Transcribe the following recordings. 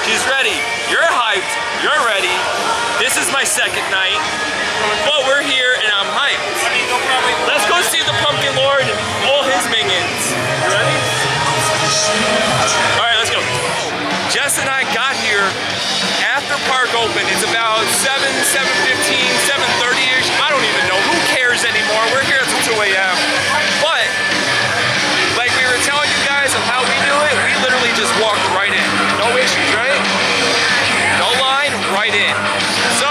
She's ready. You're hyped. You're ready. This is my second night, but we're here and I'm hyped. Let's go see the Pumpkin Lord and all his minions. You ready? All right, let's go. Jess and I got here after park opened. It's about 7:15, 7:30-ish. I don't even know. Who cares anymore? We're here until 2 a.m. But like we were telling you guys of how we do it, we literally just walked right in. No issues, right? No line, right in. So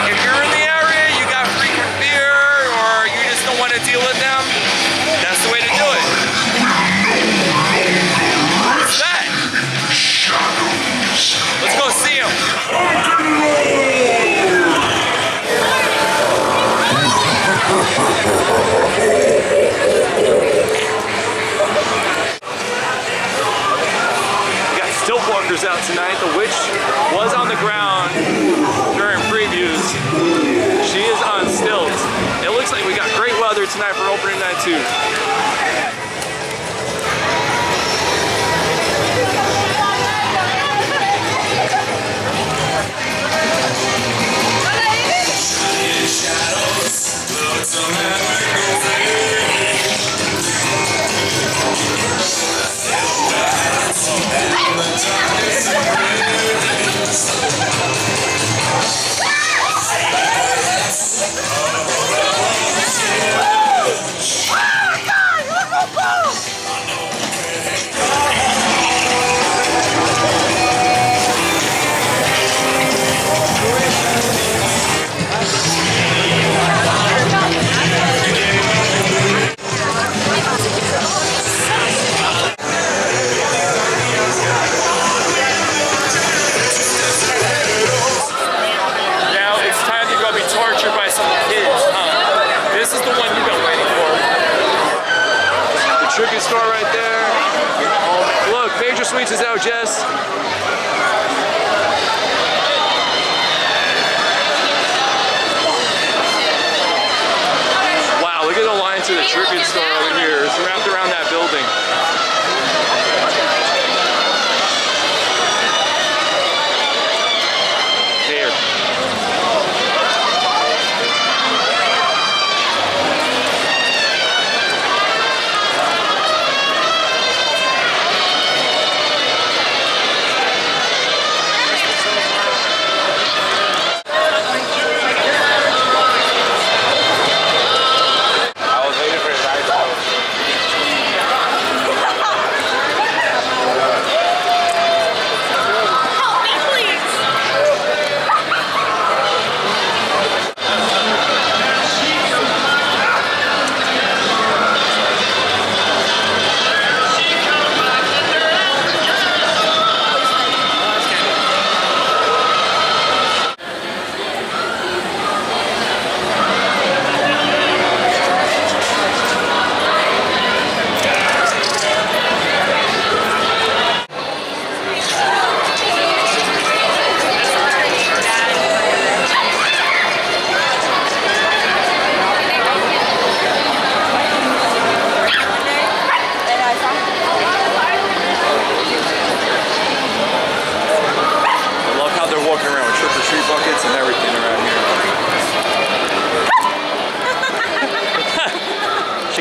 if you're in the area, you got frequent beer, or you just don't want to deal with them, that's the way to do it. Who's that? Let's go see him. We got stilt walkers out tonight. The witch was on the ground during previews. She is on stilts. It looks like we got great weather tonight for opening night too. Tribute store right there. Look, Major Sweets is out, Jess. Wow, look at the line to the tribute store over here. It's wrapped around that building. Here.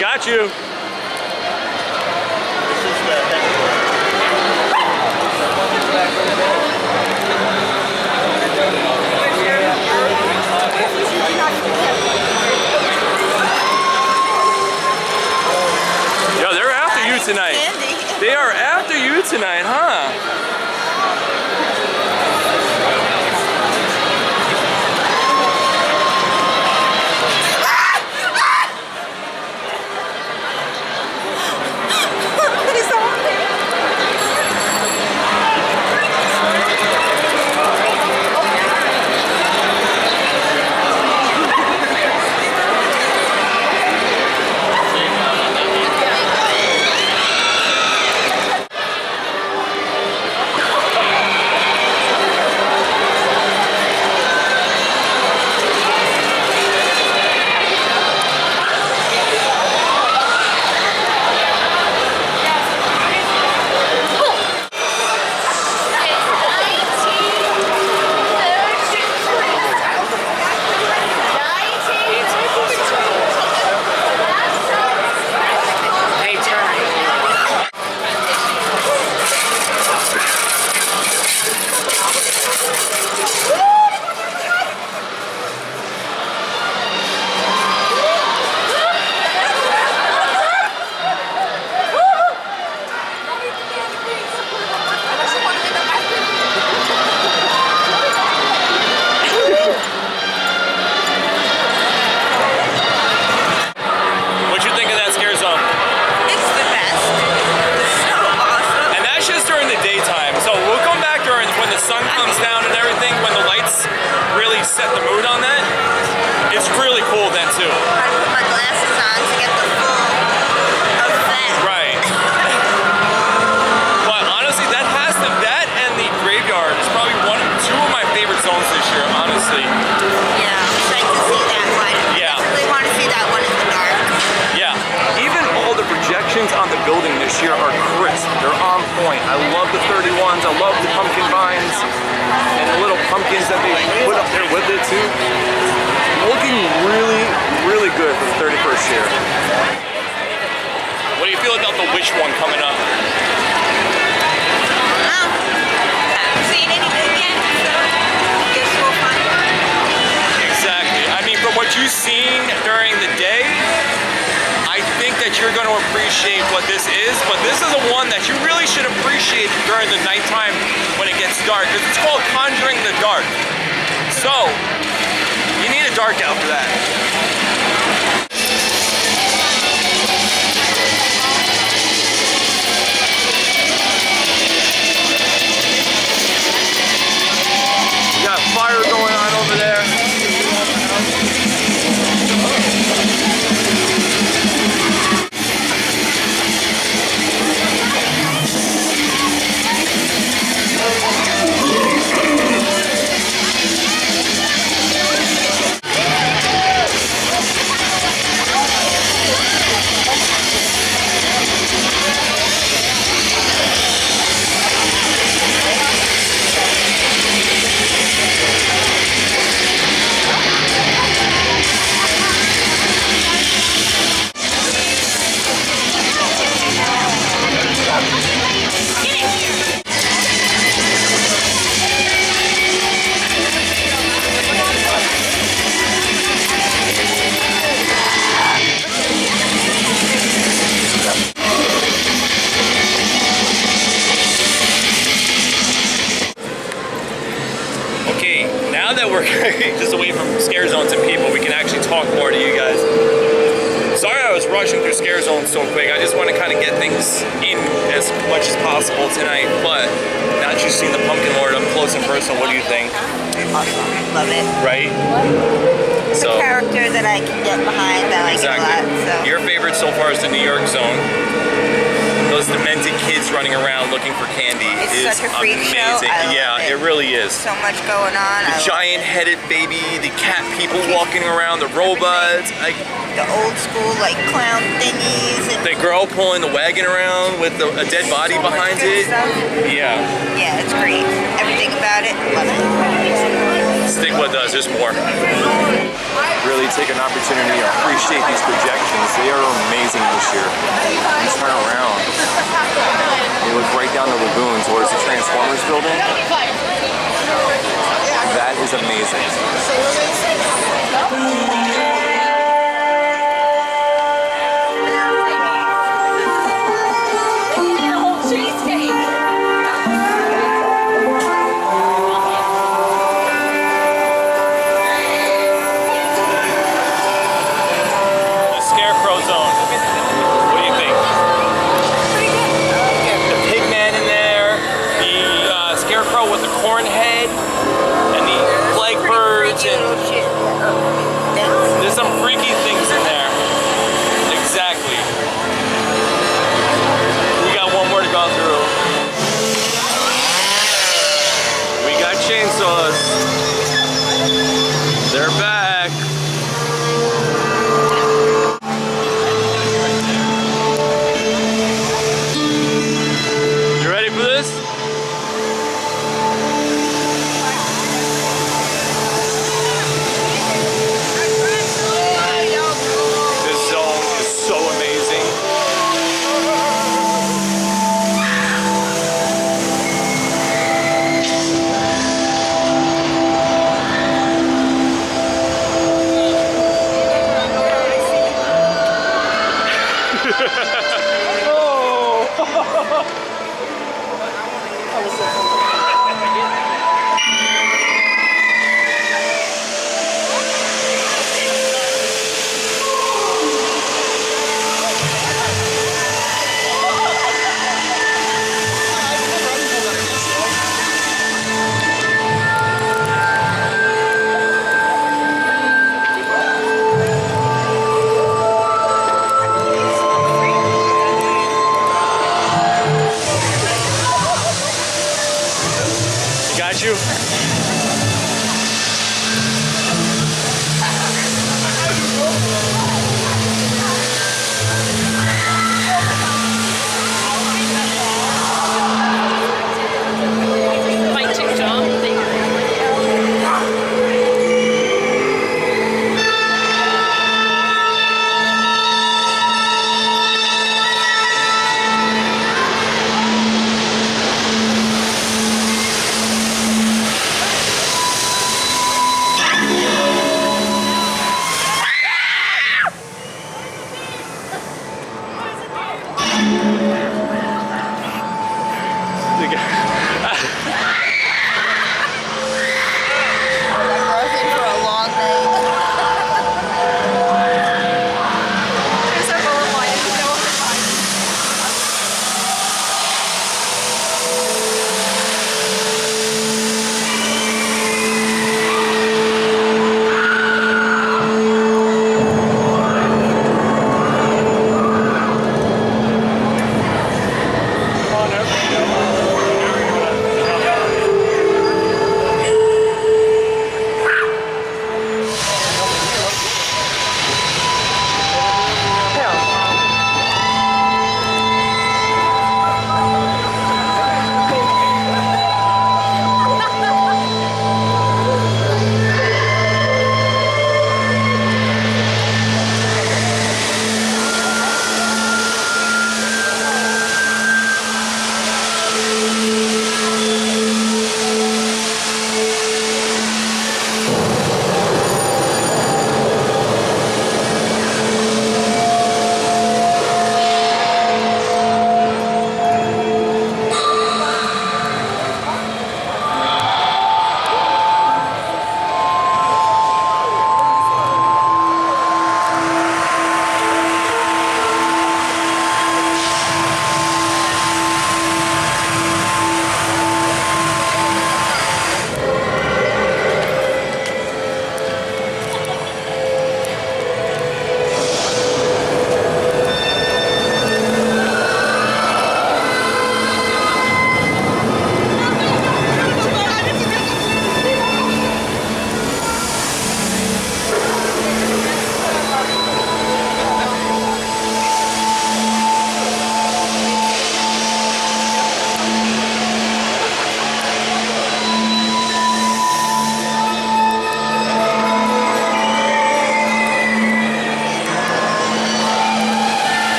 Got you. Yo, they're after you tonight. They are after you tonight, huh? building this year are crisp. They're on point. I love the 31s. I love the pumpkin vines and the little pumpkins that they put up there with it too. Looking really, really good for the 31st year. What do you feel about the Wish one coming up? Haven't seen anything yet, so guess we'll find out. Exactly. I mean, from what you've seen during the day, I think that you're going to appreciate what this is, but this is a one that you really should appreciate during the nighttime when it gets dark, because it's called Conjuring the Dark. So, you need a dark out for that. You got fire going on over there. Now that we're just away from scare zones and people, we can actually talk more to you guys. Sorry I was rushing through scare zones so quick. I just want to kind of get things in as much as possible tonight. But now that you've seen the Pumpkin Lord up close and personal, what do you think? Awesome. Love it. Right? It's a character that I can get behind. I like exactly. it a lot. So. Your favorite so far is the New York zone. Those demented kids running around looking for candy it's is such a freak amazing. Show. Yeah, it really is. So much going on. The giant-headed baby, the cat people walking around, the robots, the old school like clown thingies. And the girl pulling the wagon around with a dead body behind it. Stuff. Yeah. Yeah, it's great. Everything about it, love it. Stick with us, there's more. Really take an opportunity to appreciate these projections. They are amazing this year. You turn around, you look right down the lagoon towards the Transformers building. That is amazing. With the corn head and the plague birds and there's some freaky things in there. Exactly. We got one more to go through. We got chainsaws. They're back. You ready for this?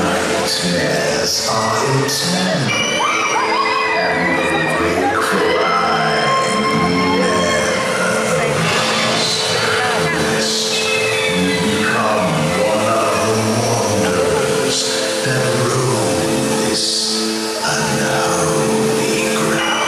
Nightmares are eternal, and they cry never. You become one of the wonders that rule this unholy ground.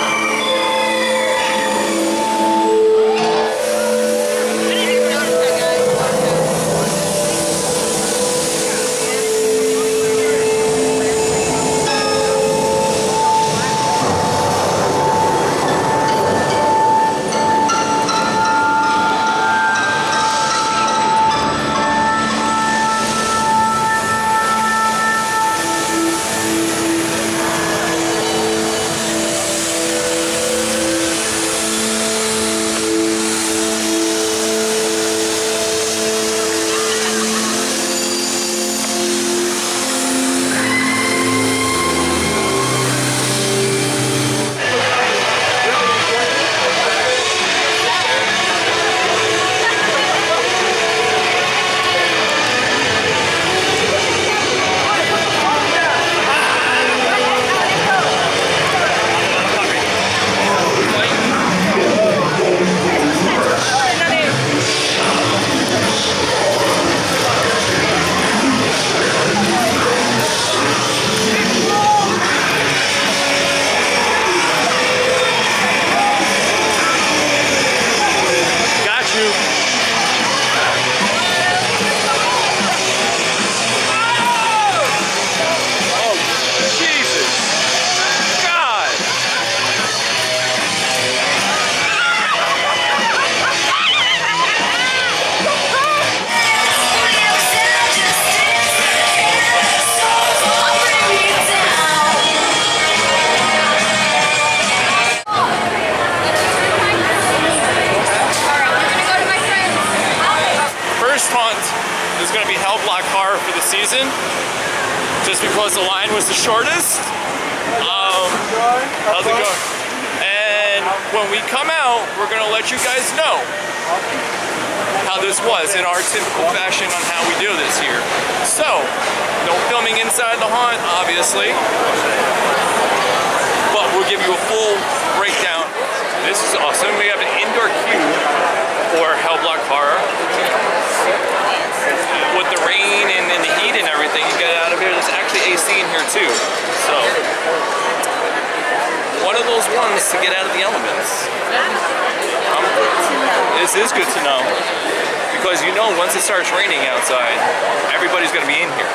Is going to be Hell Block Horror for the season, just because the line was the shortest. How's it going? And when we come out, we're going to let you guys know how this was in our typical fashion on how we do this here. So, no filming inside the haunt, obviously, but we'll give you a full breakdown. This is awesome. We have an indoor queue for Hell Block Horror. With the rain and the heat and everything, you get out of here. There's actually AC in here too. So, one of those ones to get out of the elements. This is good to know. Because you know once it starts raining outside, everybody's going to be in here.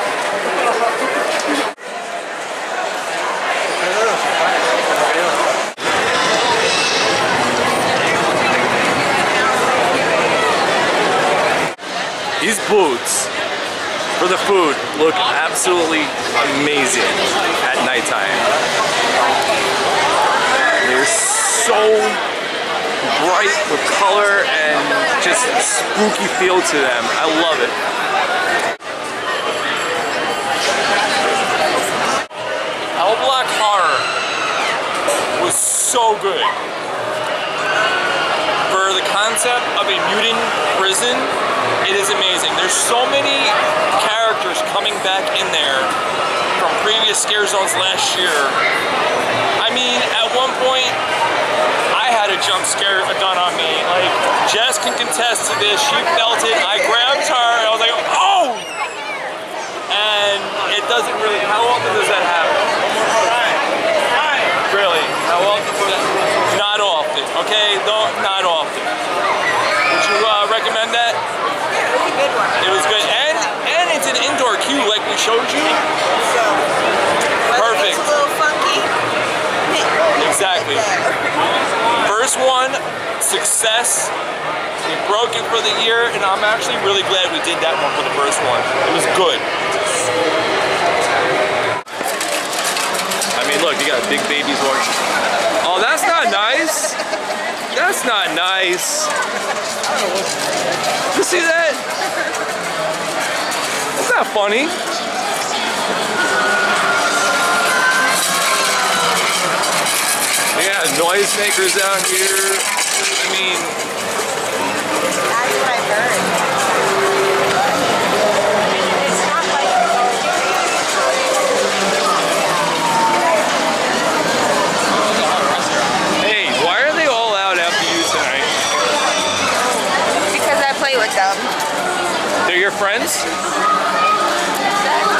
These booths for the food look absolutely amazing at nighttime. They're so bright with color and just spooky feel to them. I love it. Hell Block Horror was so good. For the concept of a mutant prison, it is amazing. There's so many characters coming back in there from previous scare zones last year. I mean, at one point, I had a jump scare done on me. Like, Jess can contest to this. She felt it. I grabbed her. And I was like, oh! And it doesn't really, how often does that happen? Really? How often does that? Not often, okay? Not often. Would you recommend that? It was good, and it's an indoor queue like we showed you. So, perfect. It's a little funky. Exactly. First one, success. We broke it for the year, and I'm actually really glad we did that one for the first one. It was good. I mean, look, you got big babies watching. Oh, that's not nice. That's not nice. You see that? funny. Yeah, noisemakers out here. I mean, That's what I've heard. It's not like hey, why are they all out after you tonight? because I play with them. They're your friends?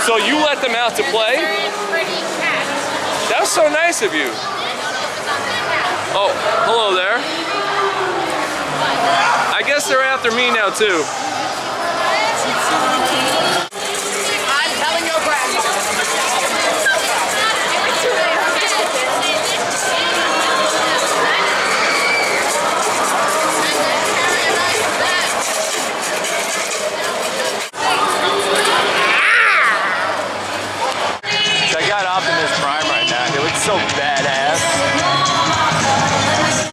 So you let them out to play? That's so nice of you. Oh, hello there. I guess they're after me now too. I'm telling your brand. I got Optimus Prime right now. He looks so badass.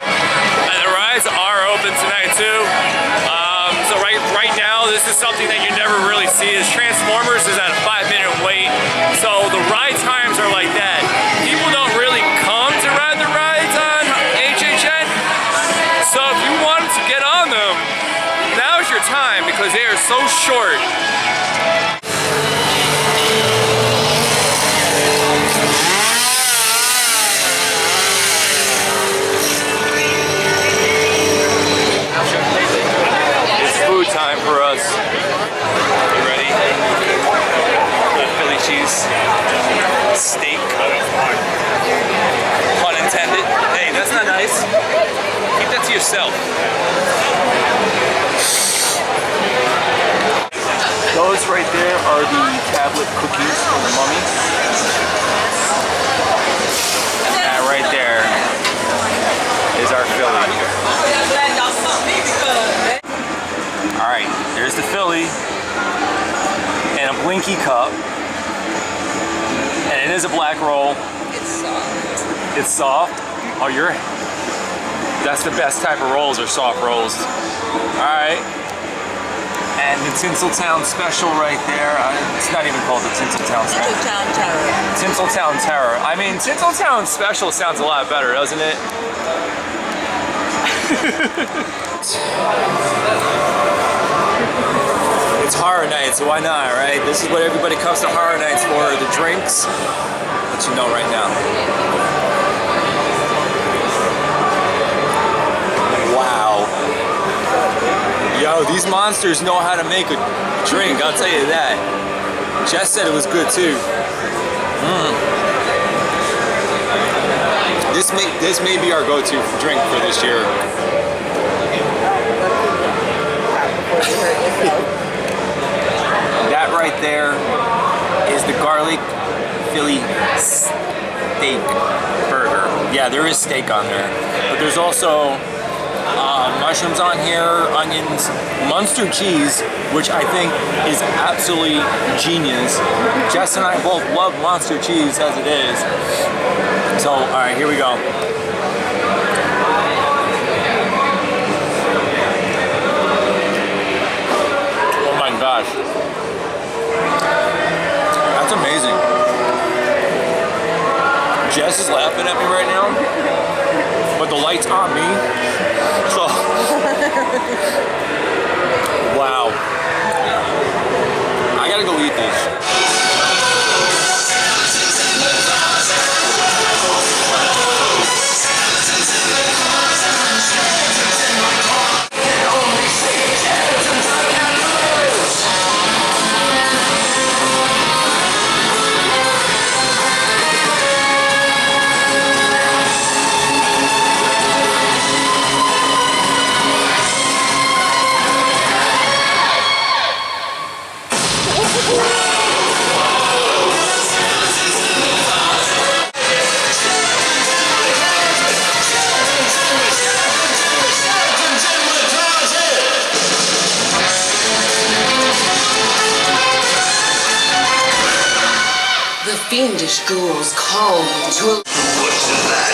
And the rides are open tonight too. So right now, this is something that you never really see. Is Transformers is at a 5-minute wait. So the ride times are like that. People don't really come to ride the rides on HHN. So if you wanted to get on them, now's your time because they are so short. Food time for us. You ready? Little Philly cheese steak. Pun intended. Hey, that's not nice. Keep that to yourself. Those right there are the tablet cookies for the mummy. And that right there is our Philly. Alright, there's the Philly and a Blinky cup. And it is a black roll. It's soft. It's soft. Oh, that's the best type of rolls, are soft rolls. Alright. And the Tinseltown special right there. It's not even called the Tinseltown special. Tinseltown Terror. Tinseltown Terror. I mean, Tinseltown special sounds a lot better, doesn't it? It's horror night, so why not, right? This is what everybody comes to horror nights for, the drinks. Let you know right now. Wow. Yo, these monsters know how to make a drink, I'll tell you that. Jess said it was good too. This may be our go-to drink for this year. That right there is the garlic Philly steak burger. Yeah, there is steak on there, but there's also mushrooms on here, onions, Munster cheese, which I think is absolutely genius. Jess and I both love Munster cheese as it is. So, all right, here we go. Oh my gosh. That's amazing. Jess is laughing at me right now, but the light's on me. So, wow. I gotta go eat this. The fiendish ghouls call me to a... What's that?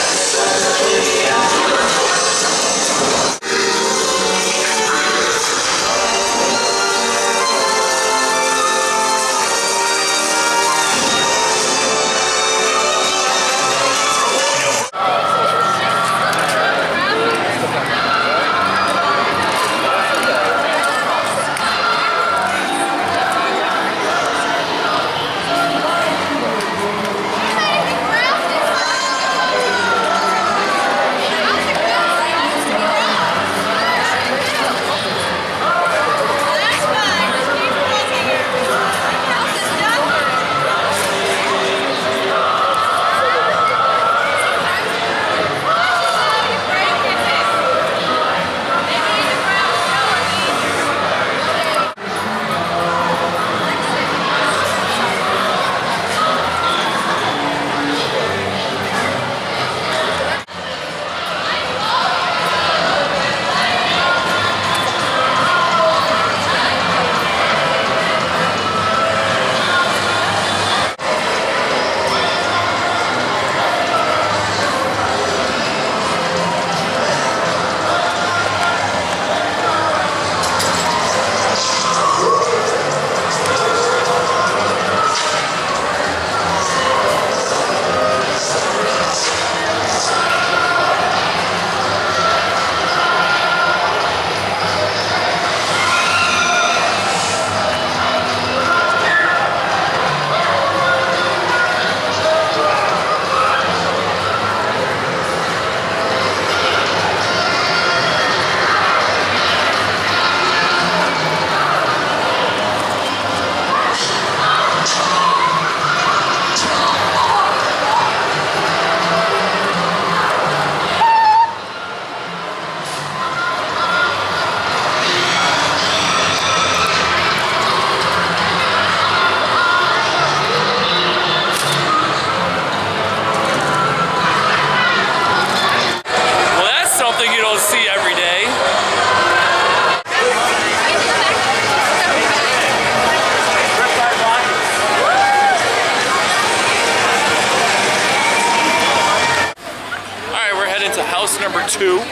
2.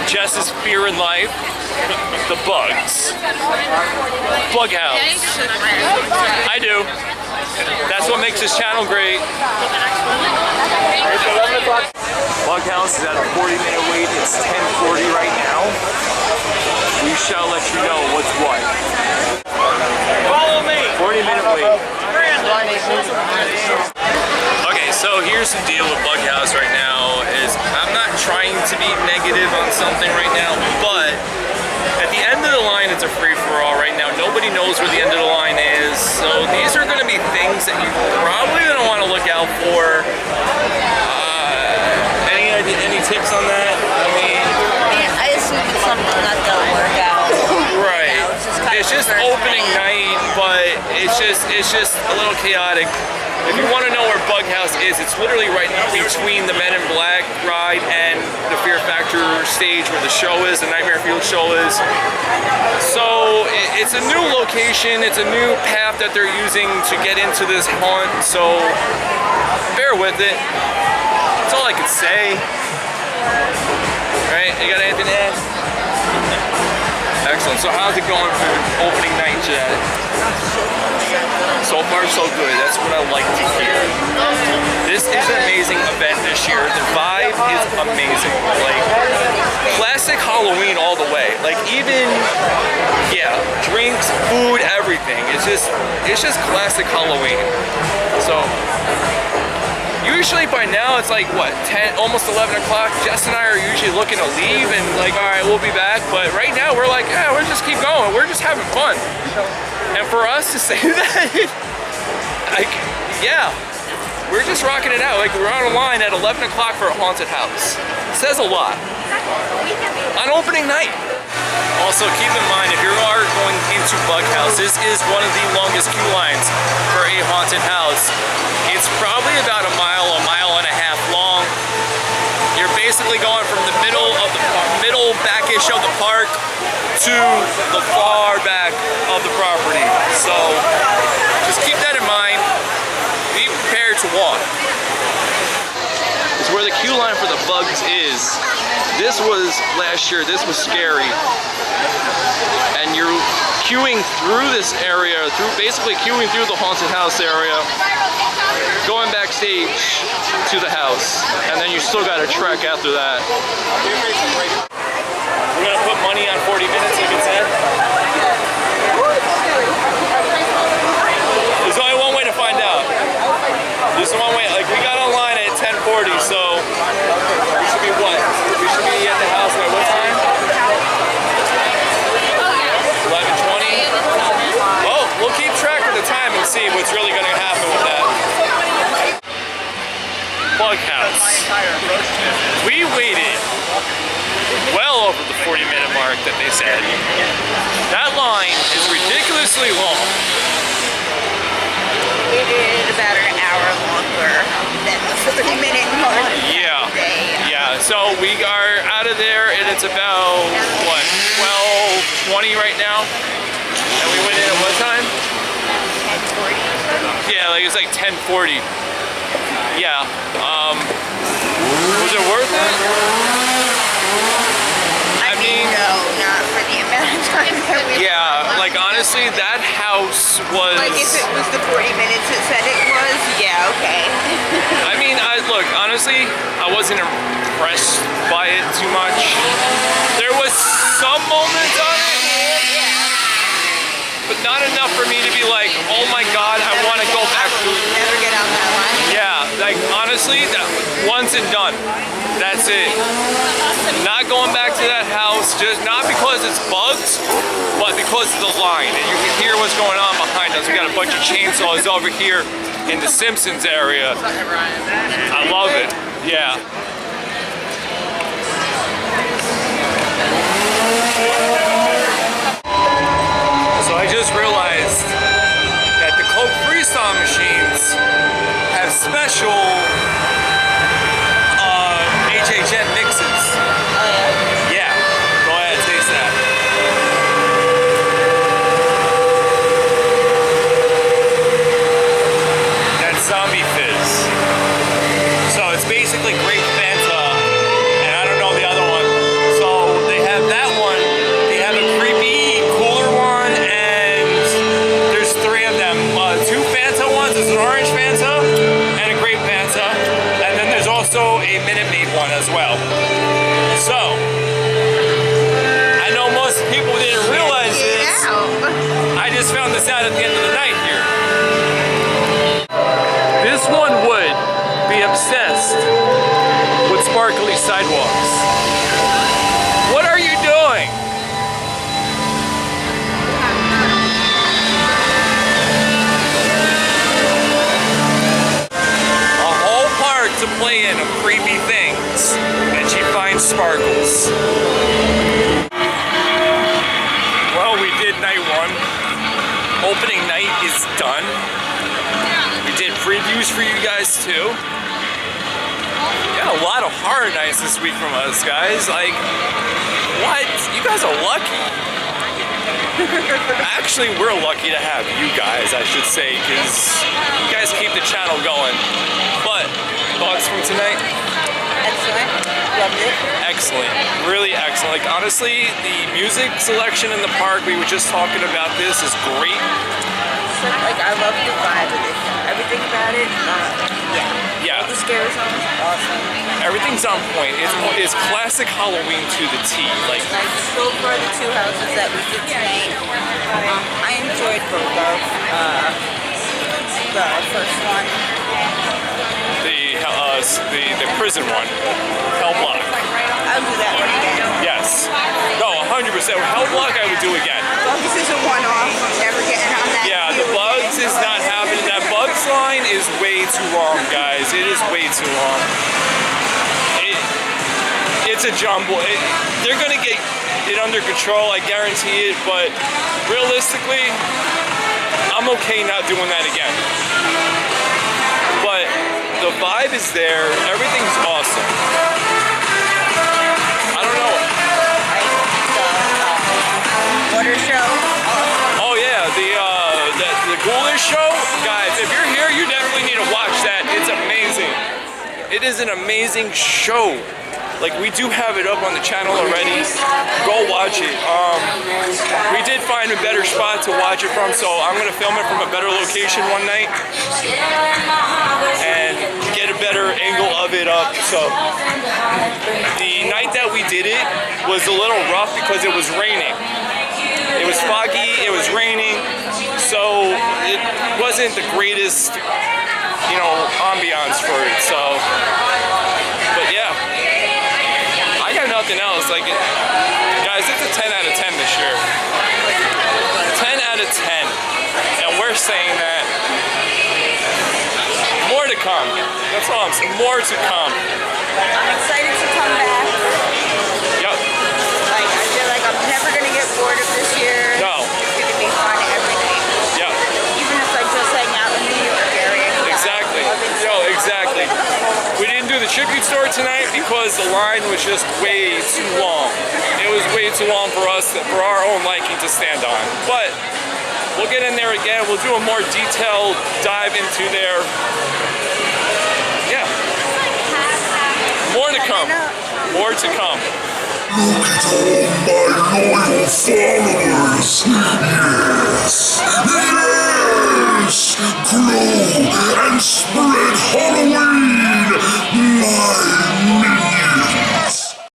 Jess's fear in life, the bugs. Bug house. I do. That's what makes this channel great. Bug house is at a 40-minute wait. It's 10:40 right now. We shall let you know what's what. Follow me. 40-minute wait. Okay, so here's the deal with Bug House right now is I'm not trying to be negative on something right now, but at the end of the line, it's a free-for-all right now. Nobody knows where the end of the line is, so these are going to be things that you probably don't want to look out for. Any tips on that? I mean, I assume it's something that they'll work out. right. It's It's just opening night, but it's just a little chaotic. If you want to know where Bug House is, it's literally right between the Men in Black ride and the Fear Factor stage where the show is, the Nightmare Fuel show is. So it's a new location, it's a new path that they're using to get into this haunt, so bear with it. That's all I can say. Right, you got anything to add? Excellent. So how's it going for opening night, Chad? So far, so good. That's what I like to hear. This is an amazing event this year. The vibe is amazing. Like, classic Halloween all the way. Like, even, yeah, drinks, food, everything. It's just classic Halloween. So, usually by now it's like, what, 10, almost 11 o'clock. Jess and I are usually looking to leave and like, all right, we'll be back. But right now we're like, yeah, we'll just keep going. We're just having fun. And for us to say that, like, yeah, we're just rocking it out. Like, we're on a line at 11 o'clock for a haunted house. It says a lot. On opening night. Also, keep in mind, if you are going into Bug House, this is one of the longest queue lines for a haunted house. It's probably about a mile and a half long. You're basically going from the middle backish of the park to the far back of the property. So just keep that in mind. Be prepared to walk. It's where the queue line for the bugs is. This was last year. This was scary. And you're queuing through this area, basically queuing through the haunted house area, going backstage to the house, and then you still got to trek after that. We're gonna put money on 40 minutes, like it said. There's only one way to find out. There's one way. Like, we got online at 10:40, so we should be what? We should be at the house by what time? 11:20. Well, we'll keep track of the time and see what's really gonna happen with that. Bug House. We waited well over the 40-minute mark that they said. That line is ridiculously long. It is about an hour longer than the 30-minute mark. Yeah. Yeah. So we are out of there, and it's about what, 12:20 right now. And we went in at what time? 10:40. Yeah, like it's like 10:40. Yeah. Was it worth it? I mean, no, not for the amount of time that we yeah, like honestly, that house was... Like if it was the 40 minutes it said it was, yeah, okay. I mean, look, honestly, I wasn't impressed by it too much. There was some moments on it, but not enough for me to be like, oh my god, I want to go back to... Never get on that line. Yeah, like honestly, once and done. That's it. Not going back to that house, just not because it's bugs, but because of the line. And you can hear what's going on behind us. We got a bunch of chainsaws over here in the Simpsons area. I love it. Yeah. So I just realized that the Coke Freestyle machines have special HHN mixes. Yeah, go ahead, taste that. That's zombie fizz. So it's basically grape Fanta, and I don't know just found this out at the end of the night here. This one would be obsessed with sparkly sidewalks. What are you doing? A whole park to play in of creepy things, and she finds sparkles. Well, we did night one. Opening night is done. We did previews for you guys too. Got a lot of horror nights this week from us, guys. Like, what? You guys are lucky. Actually, we're lucky to have you guys, I should say, because you guys keep the channel going. But, thoughts from tonight? Excellent. Loved it. Excellent. Really excellent. Like, honestly, the music selection in the park, we were just talking about this, is great. So, like, I love the vibe of it. Everything about it. Yeah. The scary songs, awesome. Everything's on point. It's classic Halloween to the T. Like, So far, the two houses that we did tonight, I enjoyed both of the first one. the prison one, Hell Block. I'll do that one again. Yes. No, 100%. Hell Block I would do again. Bugs is a one-off. Never getting on that. Yeah, the Bugs is not happening. That Bugs line is way too long, guys. It is way too long. It's a jumble. They're gonna get it under control, I guarantee it. But realistically, I'm okay not doing that again. But the vibe is there. Everything's awesome. I don't know. Water show. Oh yeah, the Ghoulish show, guys. If you're here, you definitely need to watch that. It's amazing. It is an amazing show. Like, we do have it up on the channel already. Go watch it. We did find a better spot to watch it from, so I'm gonna film it from a better location one night and get a better angle of it up. So the night that we did it was a little rough because it was raining. It was foggy, it was raining, so it wasn't the greatest, ambiance for it. So, but yeah. I got nothing else. Like, guys, it's a 10 out of 10 this year. 10 out of 10. And we're saying that more to come. That's all I'm saying. More to come. I'm excited to come back. Yep. Like, I feel like I'm never gonna get bored of this year. No. It's gonna be fun every night. Yep. Even if I just hang out in the New York area. Exactly. Exactly. We didn't do the tribute store tonight because the line was just way too long. It was way too long for us, for our own liking, to stand on. But we'll get in there again. We'll do a more detailed dive into there. Yeah. More to come. More to come. Look at all my loyal fans.